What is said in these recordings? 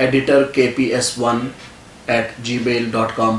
editorkps1@gmail.com।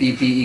PPE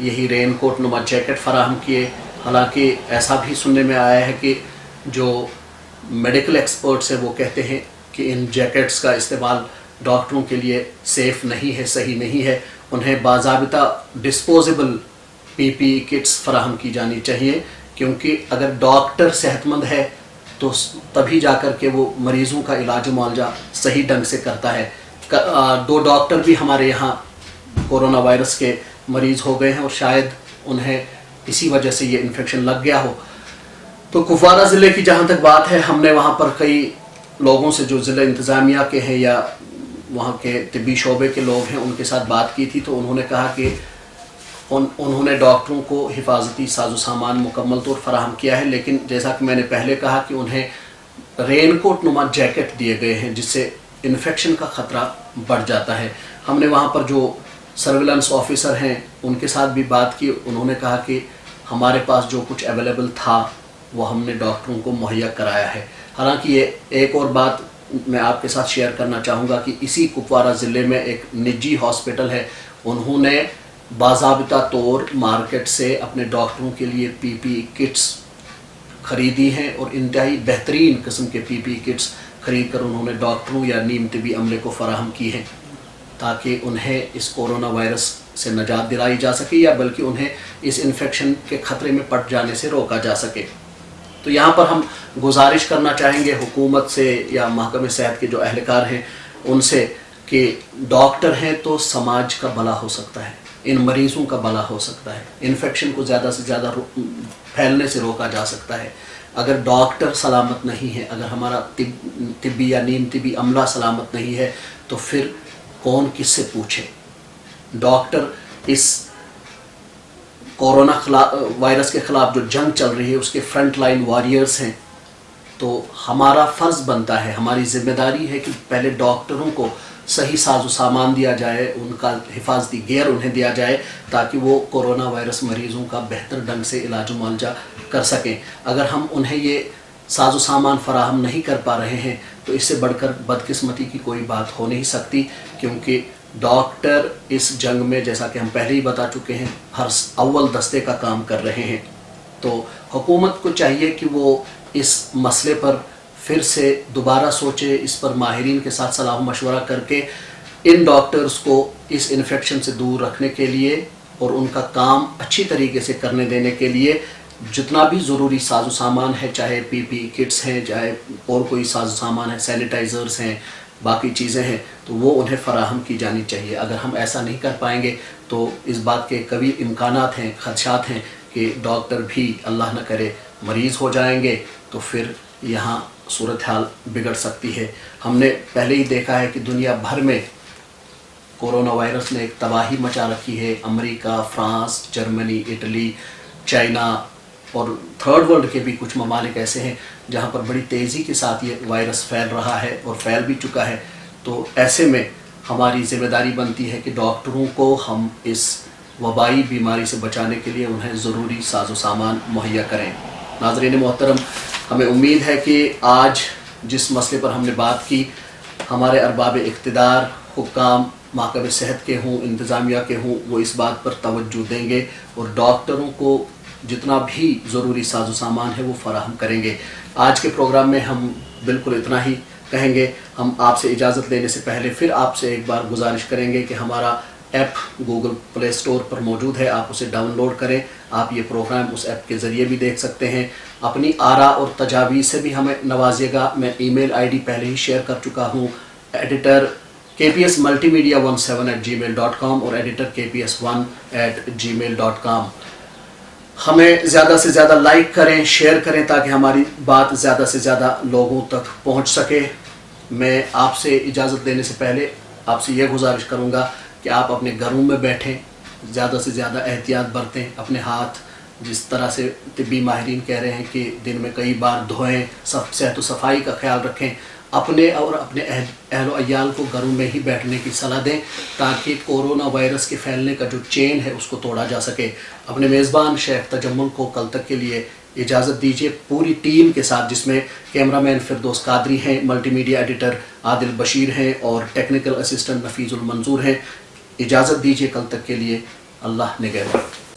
یہی رین کوٹ نما jacket فراہم کیے. حالانکہ ایسا بھی سننے میں آیا ہے کہ جو میڈیکل ایکسپرٹس ہیں وہ کہتے ہیں کہ ان جیکٹس کا استعمال ڈاکٹروں کے لیے سیف نہیں ہے, صحیح نہیں ہے. انہیں باضابطہ ڈسپوزیبل PPE کٹس فراہم کی جانی چاہیے, کیونکہ اگر ڈاکٹر صحت مند ہے تو تبھی جا کر کے وہ مریضوں کا علاج و معالجہ صحیح ڈھنگ سے کرتا ہے. 2 ڈاکٹر بھی ہمارے یہاں کورونا وائرس کے مریض ہو گئے ہیں اور شاید انہیں اسی وجہ سے یہ انفیکشن لگ گیا ہو. تو کپوارہ ضلع کی جہاں تک بات ہے, ہم نے وہاں پر کئی لوگوں سے جو ضلع انتظامیہ کے ہیں یا وہاں کے طبی شعبے کے لوگ ہیں ان کے ساتھ بات کی تھی, تو انہوں نے کہا کہ انہوں نے ڈاکٹروں کو حفاظتی ساز و سامان مکمل طور فراہم کیا ہے, لیکن جیسا کہ میں نے پہلے کہا کہ انہیں رین کوٹ نما جیکٹ دیے گئے ہیں جس سے انفیکشن کا خطرہ بڑھ جاتا ہے. ہم نے وہاں پر جو سرویلنس آفیسر ہیں ان کے ساتھ بھی بات کی, انہوں نے کہا کہ ہمارے پاس جو کچھ اویلیبل تھا وہ ہم نے ڈاکٹروں کو مہیا کرایا ہے. حالانکہ یہ ایک اور بات میں آپ کے ساتھ شیئر کرنا چاہوں گا کہ اسی کپوارہ ضلع میں ایک نجی ہاسپٹل ہے, انہوں نے باضابطہ طور مارکیٹ سے اپنے ڈاکٹروں کے لیے PPE کٹس خریدی ہیں اور انتہائی بہترین قسم کے PPE کٹس خرید کر انہوں نے ڈاکٹروں یا نیم طبی عملے کو فراہم کی ہیں تاکہ انہیں اس کورونا وائرس سے نجات دلائی جا سکے یا بلکہ انہیں اس انفیکشن کے خطرے میں پڑ جانے سے روکا جا سکے. تو یہاں پر ہم گزارش کرنا چاہیں گے حکومت سے یا محکمہ صحت کے جو اہلکار ہیں ان سے کہ ڈاکٹر ہیں تو سماج کا بھلا ہو سکتا ہے, ان مریضوں کا بھلا ہو سکتا ہے, انفیکشن کو زیادہ سے زیادہ پھیلنے سے روکا جا سکتا ہے. اگر ڈاکٹر سلامت نہیں ہے, اگر ہمارا طبی یا نیم طبی عملہ سلامت نہیں ہے تو پھر کون کس سے پوچھے. ڈاکٹر اس کورونا وائرس کے خلاف جو جنگ چل رہی ہے اس کے فرنٹ لائن واریئرز ہیں, تو ہمارا فرض بنتا ہے, ہماری ذمہ داری ہے کہ پہلے ڈاکٹروں کو صحیح ساز و سامان دیا جائے, ان کا حفاظتی گیئر انہیں دیا جائے تاکہ وہ کورونا وائرس مریضوں کا بہتر ڈھنگ سے علاج و معالجہ کر سکیں. اگر ہم انہیں یہ ساز و سامان فراہم نہیں کر پا رہے ہیں تو اس سے بڑھ کر بدقسمتی کی کوئی بات ہو نہیں سکتی, کیونکہ ڈاکٹر اس جنگ میں جیسا کہ ہم پہلے ہی بتا چکے ہیں ہر اول دستے کا کام کر رہے ہیں. تو حکومت کو چاہیے کہ وہ اس مسئلے پر پھر سے دوبارہ سوچے, اس پر ماہرین کے ساتھ صلاح و مشورہ کر کے ان ڈاکٹرز کو اس انفیکشن سے دور رکھنے کے لیے اور ان کا کام اچھی طریقے سے کرنے دینے کے لیے جتنا بھی ضروری ساز و سامان ہے, چاہے PPE کٹس ہیں, چاہے اور کوئی ساز و سامان ہے, سینیٹائزرز ہیں, باقی چیزیں ہیں, تو وہ انہیں فراہم کی جانی چاہیے. اگر ہم ایسا نہیں کر پائیں گے تو اس بات کے کبھی امکانات ہیں, خدشات ہیں کہ ڈاکٹر بھی اللہ نہ کرے مریض ہو جائیں گے تو پھر یہاں صورتحال بگڑ سکتی ہے. ہم نے پہلے ہی دیکھا ہے کہ دنیا بھر میں کورونا وائرس نے ایک تباہی مچا رکھی ہے. امریکہ, فرانس, جرمنی, اٹلی, چائنا اور تھرڈ ورلڈ کے بھی کچھ ممالک ایسے ہیں جہاں پر بڑی تیزی کے ساتھ یہ وائرس پھیل رہا ہے اور پھیل بھی چکا ہے. تو ایسے میں ہماری ذمہ داری بنتی ہے کہ ڈاکٹروں کو ہم اس وبائی بیماری سے بچانے کے لیے انہیں ضروری ساز و سامان مہیا کریں. ناظرین محترم, ہمیں امید ہے کہ آج جس مسئلے پر ہم نے بات کی ہمارے ارباب اقتدار, حکام, محکمہ صحت کے ہوں, انتظامیہ کے ہوں, وہ اس بات پر توجہ دیں گے اور ڈاکٹروں کو جتنا بھی ضروری ساز و سامان ہے وہ فراہم کریں گے. آج کے پروگرام میں ہم بالکل اتنا ہی کہیں گے. ہم آپ سے اجازت لینے سے پہلے پھر آپ سے ایک بار گزارش کریں گے کہ ہمارا ایپ گوگل پلے سٹور پر موجود ہے, آپ اسے ڈاؤن لوڈ کریں. آپ یہ پروگرام اس ایپ کے ذریعے بھی دیکھ سکتے ہیں. اپنی آراء اور تجاویز سے بھی ہمیں نوازیے گا. میں ای میل ID پہلے ہی شیئر کر چکا ہوں, ایڈیٹر kpsmultimedia17@gmail.com اور ایڈیٹر kps1@gmail.com. ہمیں زیادہ سے زیادہ لائک کریں, شیئر کریں تاکہ ہماری بات زیادہ سے زیادہ لوگوں تک پہنچ سکے. میں آپ سے اجازت لینے سے پہلے آپ سے یہ گزارش کروں گا کہ آپ اپنے گھروں میں بیٹھیں, زیادہ سے زیادہ احتیاط برتیں, اپنے ہاتھ جس طرح سے طبی ماہرین کہہ رہے ہیں کہ دن میں کئی بار دھوئیں, صحت و صفائی کا خیال رکھیں. اپنے اور اپنے اہل و عیال کو گھروں میں ہی بیٹھنے کی صلاح دیں تاکہ کورونا وائرس کے پھیلنے کا جو چین ہے اس کو توڑا جا سکے. اپنے میزبان شیخ تجمل کو کل تک کے لیے اجازت دیجیے, پوری ٹیم کے ساتھ جس میں کیمرہ مین فردوس قادری ہیں, ملٹی میڈیا ایڈیٹر عادل بشیر ہیں اور ٹیکنیکل اسسٹنٹ نفیز المنظور ہیں. اجازت دیجیے کل تک کے لیے. اللہ نگہبان.